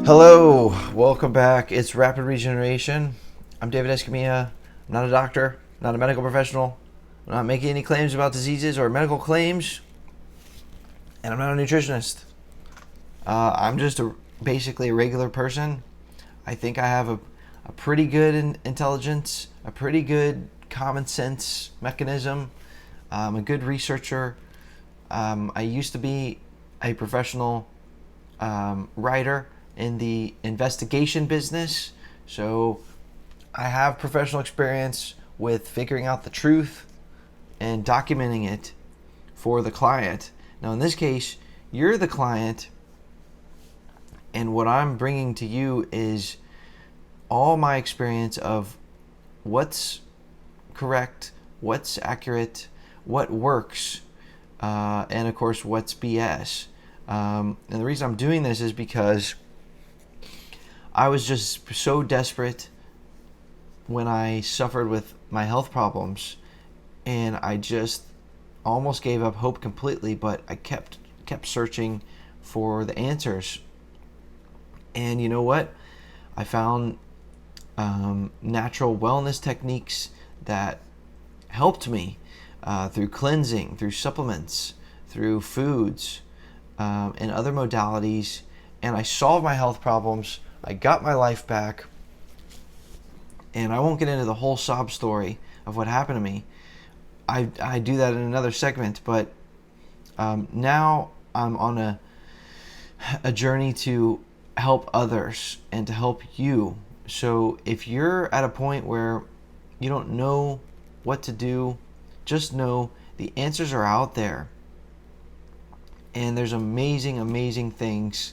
Hello, welcome back. It's Rapid Regeneration. I'm David Escamilla. I'm not a doctor, not a medical professional. I'm not making any claims about diseases or medical claims, and I'm not a nutritionist. I'm just basically a regular person. I think I have a pretty good intelligence, a pretty good common sense mechanism. I'm a good researcher. I used to be a professional writer in the investigation business, so I have professional experience with figuring out the truth and documenting it for the client. Now in this case, you're the client, and what I'm bringing to you is all my experience of what's correct, what's accurate, what works, and of course what's BS. And the reason I'm doing this is because I was just so desperate when I suffered with my health problems, and I just almost gave up hope completely, but I kept searching for the answers. And you know what? I found natural wellness techniques that helped me through cleansing, through supplements, through foods, and other modalities, and I solved my health problems. I got my life back, and I won't get into the whole sob story of what happened to me. I do that in another segment, but now I'm on a journey to help others and to help you. So if you're at a point where you don't know what to do, just know the answers are out there. And there's amazing things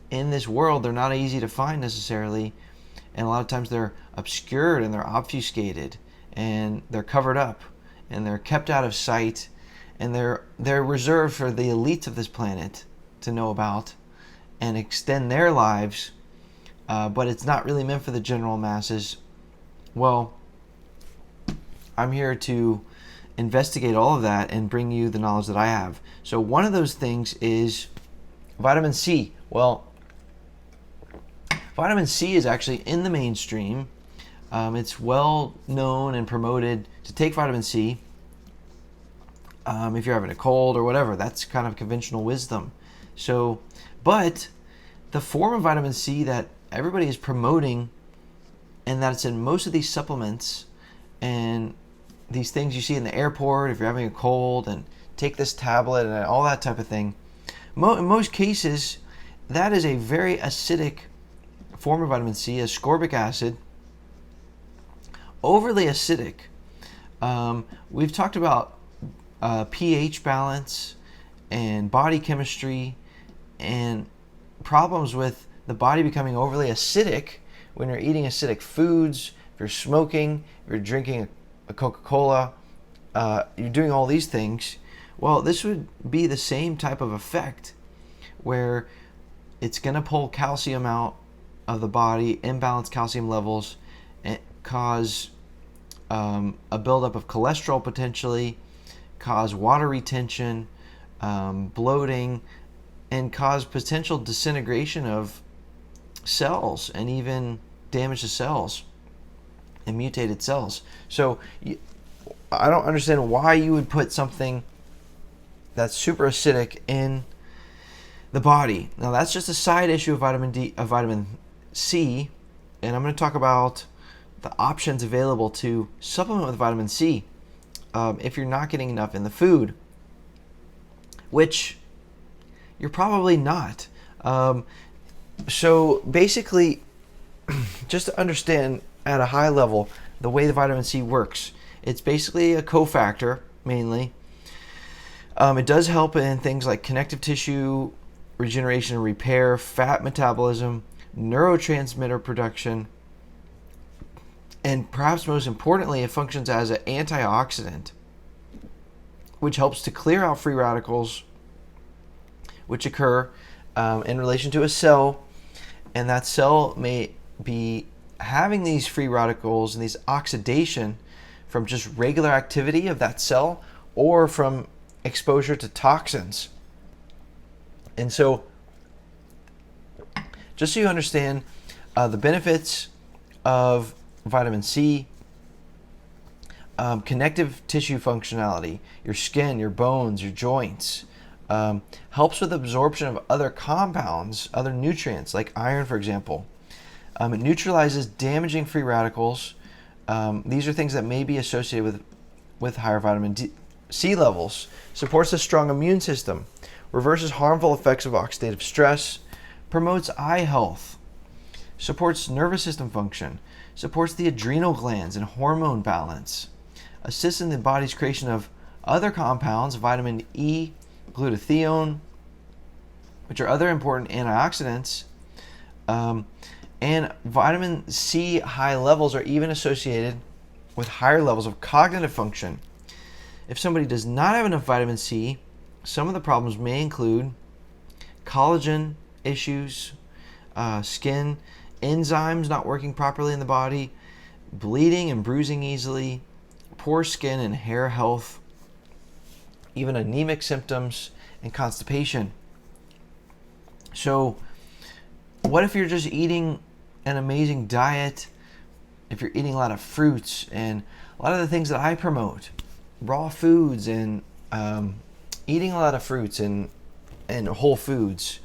in this world. They're not easy to find necessarily, and a lot of times they're obscured and they're obfuscated and they're covered up and they're kept out of sight, and they're reserved for the elites of this planet to know about and extend their lives, but it's not really meant for the general masses. Well, I'm here to investigate all of that and bring you the knowledge that I have. So one of those things is vitamin C. Well, vitamin C is actually in the mainstream. It's well known and promoted to take vitamin C if you're having a cold or whatever. That's kind of conventional wisdom. So, but the form of vitamin C that everybody is promoting, and that's in most of these supplements and these things you see in the airport if you're having a cold, and take this tablet and all that type of thing. In most cases, that is a very acidic form of vitamin C, ascorbic acid, overly acidic. We've talked about pH balance and body chemistry and problems with the body becoming overly acidic when you're eating acidic foods, if you're smoking, if you're drinking a Coca-Cola, you're doing all these things. Well, this would be the same type of effect where it's going to pull calcium out of the body, imbalance calcium levels, and cause a buildup of cholesterol potentially, cause water retention, bloating, and cause potential disintegration of cells and even damage to cells and mutated cells. So I don't understand why you would put something that's super acidic in the body. Now that's just a side issue of vitamin C, and I'm going to talk about the options available to supplement with vitamin C if you're not getting enough in the food, which you're probably not. So basically, just to understand at a high level the way the vitamin C works, it's basically a cofactor mainly. It does help in things like connective tissue regeneration and repair, fat metabolism, neurotransmitter production, and perhaps most importantly, it functions as an antioxidant, which helps to clear out free radicals which occur in relation to a cell, and that cell may be having these free radicals and these oxidation from just regular activity of that cell or from exposure to toxins. And so just so you understand the benefits of vitamin C, connective tissue functionality, your skin, your bones, your joints, helps with absorption of other compounds, other nutrients like iron, for example. It neutralizes damaging free radicals. These are things that may be associated with higher vitamin C levels. Supports a strong immune system, reverses harmful effects of oxidative stress, promotes eye health, supports nervous system function, supports the adrenal glands and hormone balance, assists in the body's creation of other compounds, vitamin E, glutathione, which are other important antioxidants, and vitamin C high levels are even associated with higher levels of cognitive function. If somebody does not have enough vitamin C, some of the problems may include collagen issues, skin, enzymes not working properly in the body, bleeding and bruising easily, poor skin and hair health, even anemic symptoms, and constipation. So, what if you're just eating an amazing diet? If you're eating a lot of fruits and a lot of the things that I promote, raw foods and eating a lot of fruits and whole foods,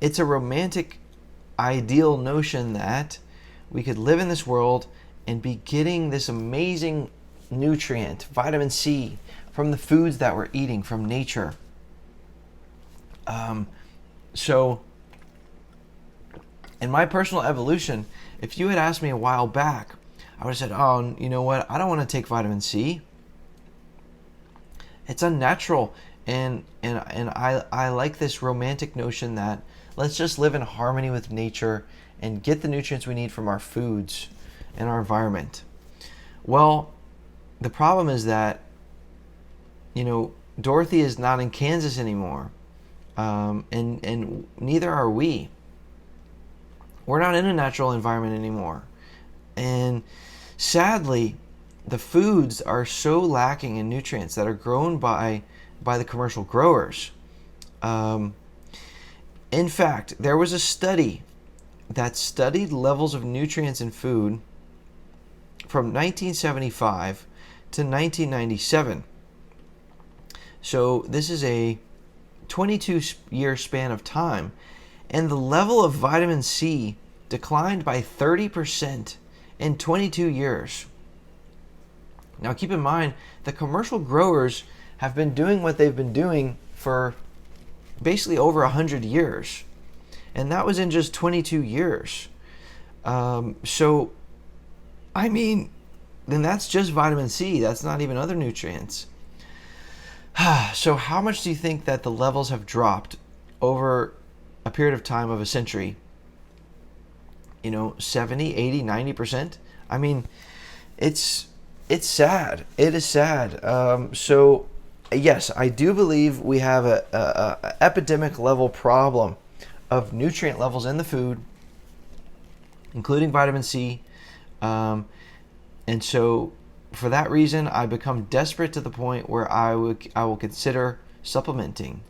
it's a romantic ideal notion that we could live in this world and be getting this amazing nutrient, vitamin C, from the foods that we're eating from nature. So in my personal evolution, if you had asked me a while back, I would have said, oh, you know what, I don't want to take vitamin C. It's unnatural, and I like this romantic notion that let's just live in harmony with nature and get the nutrients we need from our foods and our environment. Well, the problem is that, Dorothy is not in Kansas anymore, and neither are we. We're not in a natural environment anymore. And sadly, the foods are so lacking in nutrients that are grown by the commercial growers. In fact, there was a study that studied levels of nutrients in food from 1975 to 1997. So this is a 22-year span of time, and the level of vitamin C declined by 30% in 22 years. Now keep in mind, the commercial growers have been doing what they've been doing for basically over 100 years. And that was in just 22 years. So, I mean, then that's just vitamin C. That's not even other nutrients. So how much do you think that the levels have dropped over a period of time of a century? 70, 80, 90%? I mean, it's sad. It is sad. So, yes, I do believe we have a epidemic level problem of nutrient levels in the food, including vitamin C. And so, for that reason, I become desperate to the point where I will consider supplementing,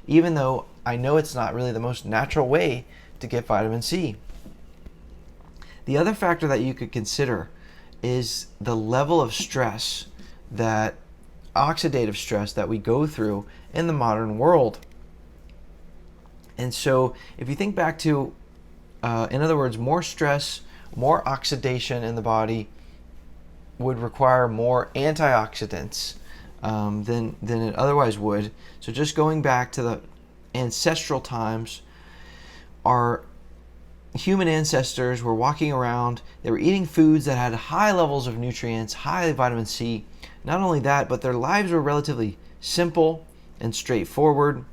even though I know it's not really the most natural way to get vitamin C. The other factor that you could consider is the level of stress, that oxidative stress that we go through in the modern world. And so if you think back to, in other words, more stress, more oxidation in the body would require more antioxidants than it otherwise would. So just going back to the ancestral times, our human ancestors were walking around, they were eating foods that had high levels of nutrients, high vitamin C. Not only that, but their lives were relatively simple and straightforward.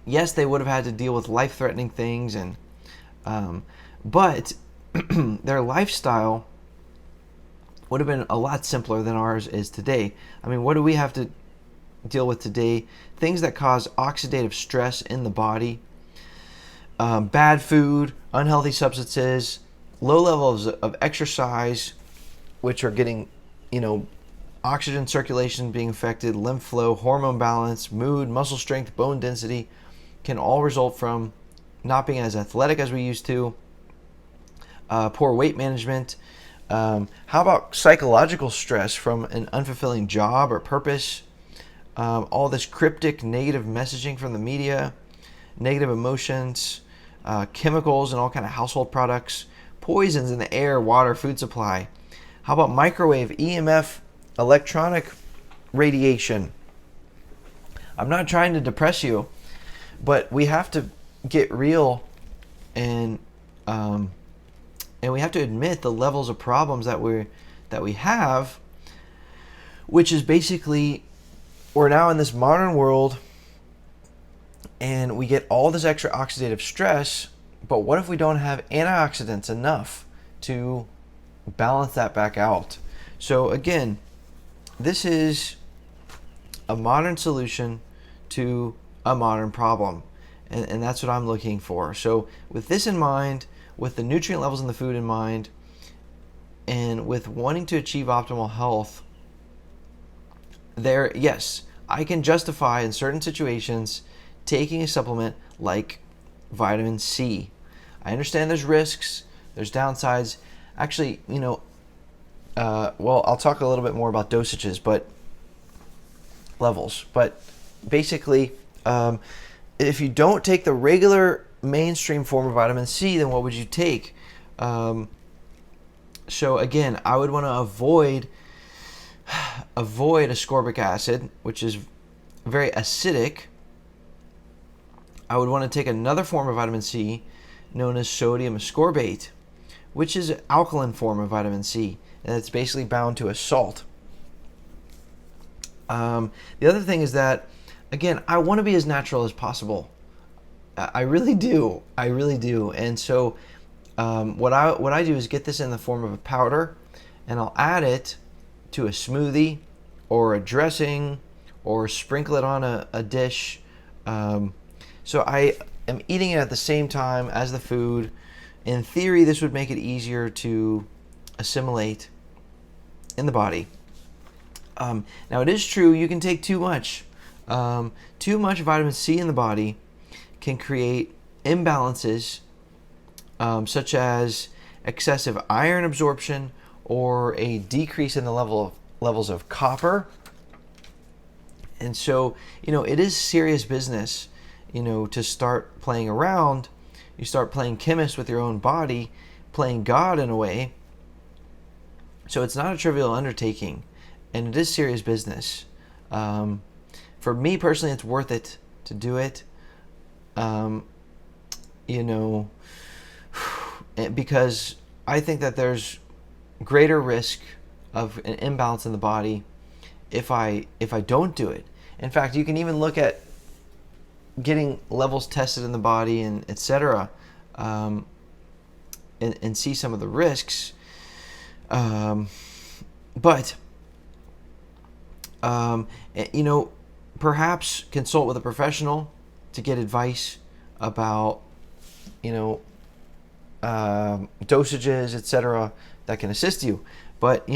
Yes, they would have had to deal with life-threatening things, but their lifestyle would have been a lot simpler than ours is today. I mean, what do we have to deal with today? Things that cause oxidative stress in the body, bad food, unhealthy substances, low levels of exercise, which are getting, oxygen circulation being affected, lymph flow, hormone balance, mood, muscle strength, bone density. can all result from not being as athletic as we used to, poor weight management. How about psychological stress from an unfulfilling job or purpose? All this cryptic negative messaging from the media, negative emotions, chemicals in all kind of household products, poisons in the air, water, food supply. How about microwave, EMF, electronic radiation? I'm not trying to depress you, but we have to get real and we have to admit the levels of problems that we have, which is basically we're now in this modern world and we get all this extra oxidative stress, but what if we don't have antioxidants enough to balance that back out? So again, this is a modern solution to a modern problem, and that's what I'm looking for. So with this in mind, with the nutrient levels in the food in mind, and with wanting to achieve optimal health, yes, I can justify in certain situations taking a supplement like vitamin C. I understand there's risks, there's downsides. Actually, I'll talk a little bit more about dosages, but levels. But basically, if you don't take the regular mainstream form of vitamin C, then what would you take? So again, I would want to avoid ascorbic acid, which is very acidic. I would want to take another form of vitamin C known as sodium ascorbate, which is an alkaline form of vitamin C, and it's basically bound to a salt. The other thing is that, again, I want to be as natural as possible. I really do. And so what I do is get this in the form of a powder, and I'll add it to a smoothie or a dressing or sprinkle it on a dish. So I am eating it at the same time as the food. In theory, this would make it easier to assimilate in the body. Now, it is true you can take too much. Too much vitamin C in the body can create imbalances, such as excessive iron absorption or a decrease in the levels of copper. And so, it is serious business, to start playing around. You start playing chemist with your own body, playing God in a way. So it's not a trivial undertaking, and it is serious business. For me personally, it's worth it to do it. Because I think that there's greater risk of an imbalance in the body if I don't do it. In fact, you can even look at getting levels tested in the body and etc. And see some of the risks. But perhaps consult with a professional to get advice about dosages, etc., that can assist you. But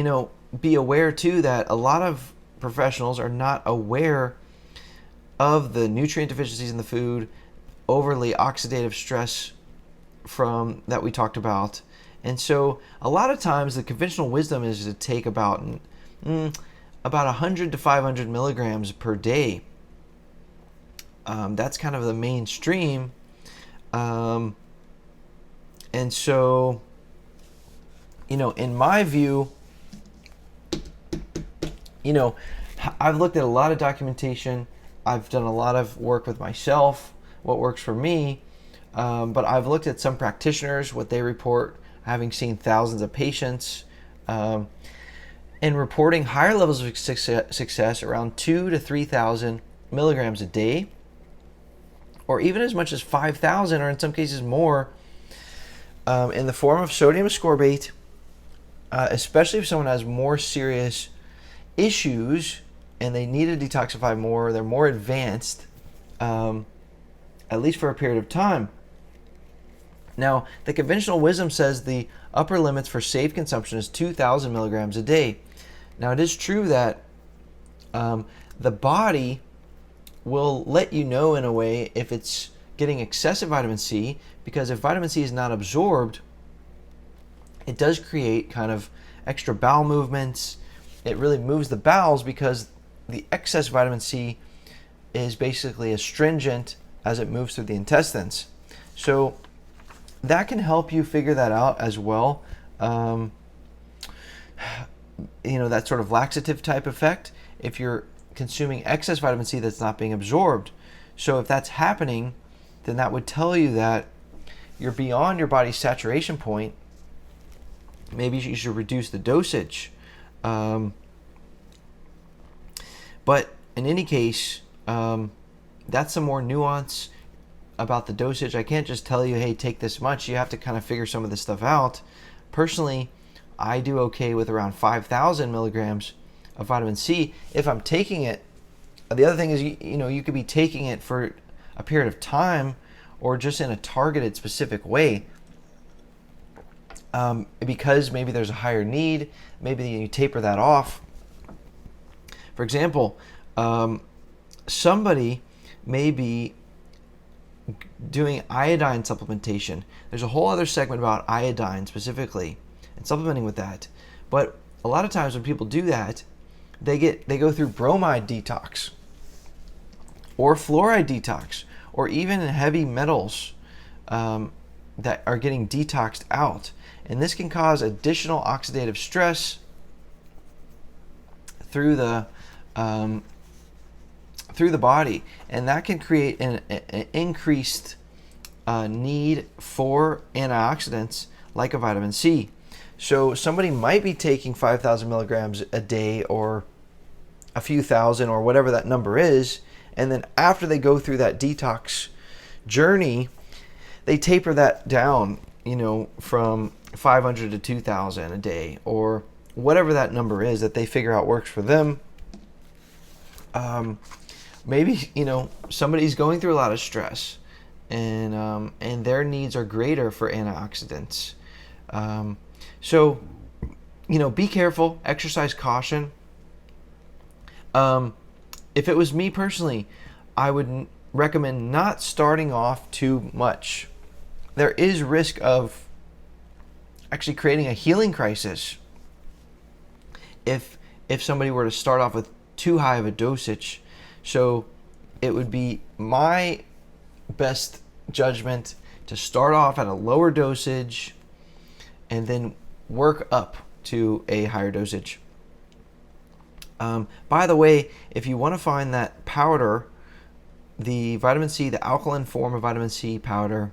be aware too that a lot of professionals are not aware of the nutrient deficiencies in the food, overly oxidative stress from that we talked about. And so a lot of times the conventional wisdom is to take about 100 to 500 milligrams per day. That's kind of the mainstream. And so, in my view, I've looked at a lot of documentation. I've done a lot of work with myself, what works for me. But I've looked at some practitioners, what they report, having seen thousands of patients, and reporting higher levels of success around 2,000 to 3,000 milligrams a day, or even as much as 5,000, or in some cases more, in the form of sodium ascorbate, especially if someone has more serious issues and they need to detoxify more, they're more advanced, at least for a period of time. Now, the conventional wisdom says the upper limits for safe consumption is 2,000 milligrams a day. Now, it is true that the body will let you know in a way if it's getting excessive vitamin C, because if vitamin C is not absorbed, it does create kind of extra bowel movements. It really moves the bowels because the excess vitamin C is basically astringent as it moves through the intestines. So that can help you figure that out as well. That sort of laxative type effect if you're consuming excess vitamin C that's not being absorbed. So if that's happening, then that would tell you that you're beyond your body's saturation point. Maybe you should reduce the dosage. But in any case, that's some more nuance about the dosage. I can't just tell you, hey, take this much. You have to kind of figure some of this stuff out. Personally, I do okay with around 5,000 milligrams of vitamin C if I'm taking it. The other thing is, you could be taking it for a period of time or just in a targeted specific way, because maybe there's a higher need. Maybe you taper that off. For example, somebody may be doing iodine supplementation. There's a whole other segment about iodine specifically and supplementing with that. But a lot of times when people do that, they go through bromide detox or fluoride detox, or even heavy metals that are getting detoxed out. And this can cause additional oxidative stress through the body, and that can create an increased need for antioxidants like a vitamin C. So somebody might be taking 5,000 milligrams a day or a few thousand or whatever that number is, and then after they go through that detox journey, they taper that down, from 500 to 2,000 a day or whatever that number is that they figure out works for them. Maybe somebody's going through a lot of stress, and their needs are greater for antioxidants. So be careful, exercise caution. If it was me personally, I would recommend not starting off too much. There is risk of actually creating a healing crisis if somebody were to start off with too high of a dosage. So it would be my best judgment to start off at a lower dosage and then work up to a higher dosage. By the way, if you want to find that powder, the vitamin C, the alkaline form of vitamin C powder,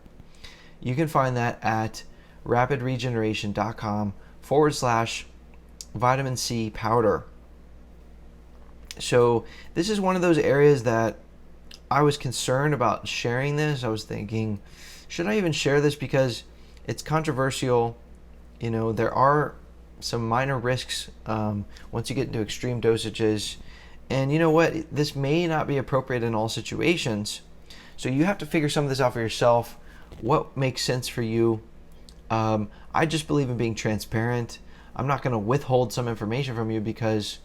you can find that at rapidregeneration.com/vitamin C powder. So this is one of those areas that I was concerned about sharing this. I was thinking, should I even share this, because it's controversial. There are some minor risks once you get into extreme dosages. And you know what? This may not be appropriate in all situations. So you have to figure some of this out for yourself. What makes sense for you? I just believe in being transparent. I'm not going to withhold some information from you because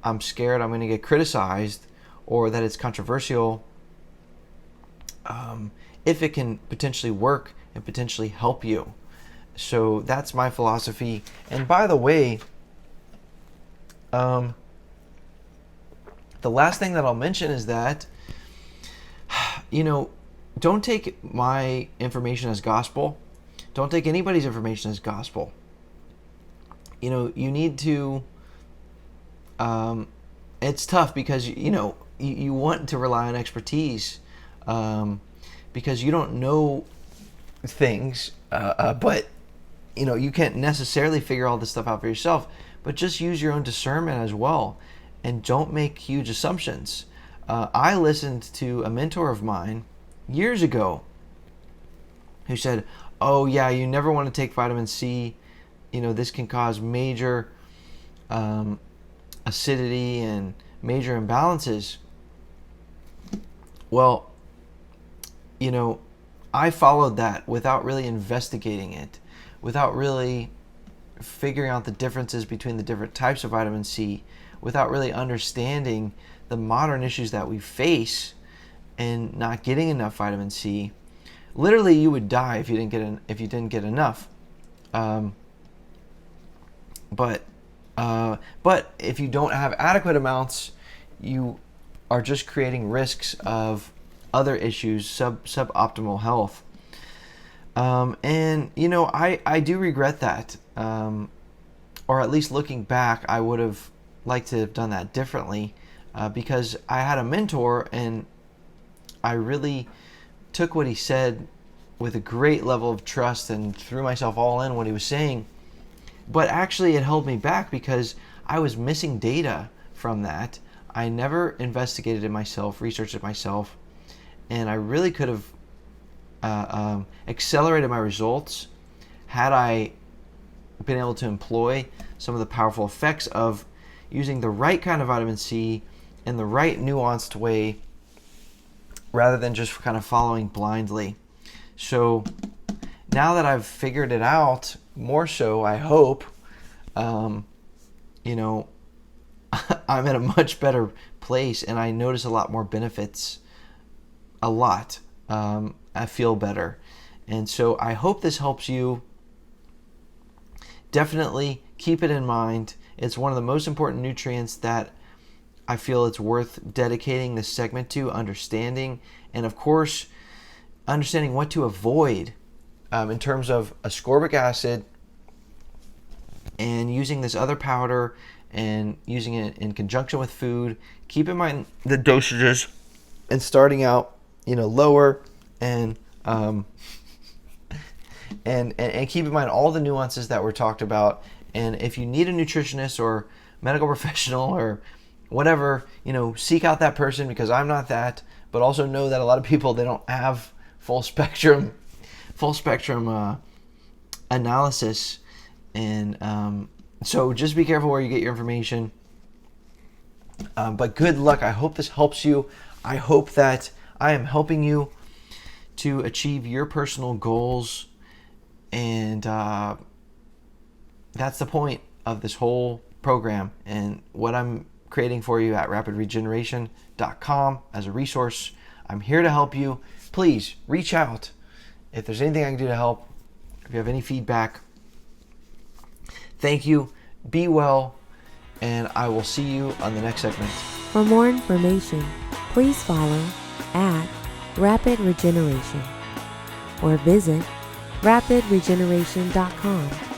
I'm scared I'm going to get criticized or that it's controversial. If it can potentially work and potentially help you. So that's my philosophy. And by the way, the last thing that I'll mention is that, don't take my information as gospel. Don't take anybody's information as gospel. You need to, it's tough because, you want to rely on expertise because you don't know things, but, you can't necessarily figure all this stuff out for yourself, but just use your own discernment as well. And don't make huge assumptions. I listened to a mentor of mine years ago who said, oh yeah, you never want to take vitamin C. This can cause major acidity and major imbalances. Well, I followed that without really investigating it, without really figuring out the differences between the different types of vitamin C, without really understanding the modern issues that we face. and not getting enough vitamin C. Literally, you would die if you didn't get enough. But if you don't have adequate amounts, you are just creating risks of other issues, suboptimal health. And I do regret that. Or at least looking back, I would have liked to have done that differently, because I had a mentor and I really took what he said with a great level of trust and threw myself all in what he was saying. But actually it held me back because I was missing data from that. I never investigated it myself, researched it myself, and I really could have accelerated my results had I been able to employ some of the powerful effects of using the right kind of vitamin C in the right nuanced way, rather than just kind of following blindly. So now that I've figured it out, more so, I hope, I'm in a much better place, and I notice a lot more benefits. A lot. I feel better. And so I hope this helps you. Definitely keep it in mind. It's one of the most important nutrients that I feel it's worth dedicating this segment to, understanding, and of course, understanding what to avoid in terms of ascorbic acid, and using this other powder and using it in conjunction with food. Keep in mind the dosages and starting out, lower, and keep in mind all the nuances that were talked about. And if you need a nutritionist or medical professional or whatever, seek out that person, because I'm not that. But also know that a lot of people, they don't have full spectrum analysis, and so just be careful where you get your information. But good luck. I hope this helps you. I hope that I am helping you to achieve your personal goals, and that's the point of this whole program and what I'm creating for you at rapidregeneration.com as a resource. I'm here to help you. Please reach out if there's anything I can do to help, if you have any feedback. Thank you. Be well, and I will see you on the next segment. For more information, please follow at Rapid Regeneration or visit rapidregeneration.com.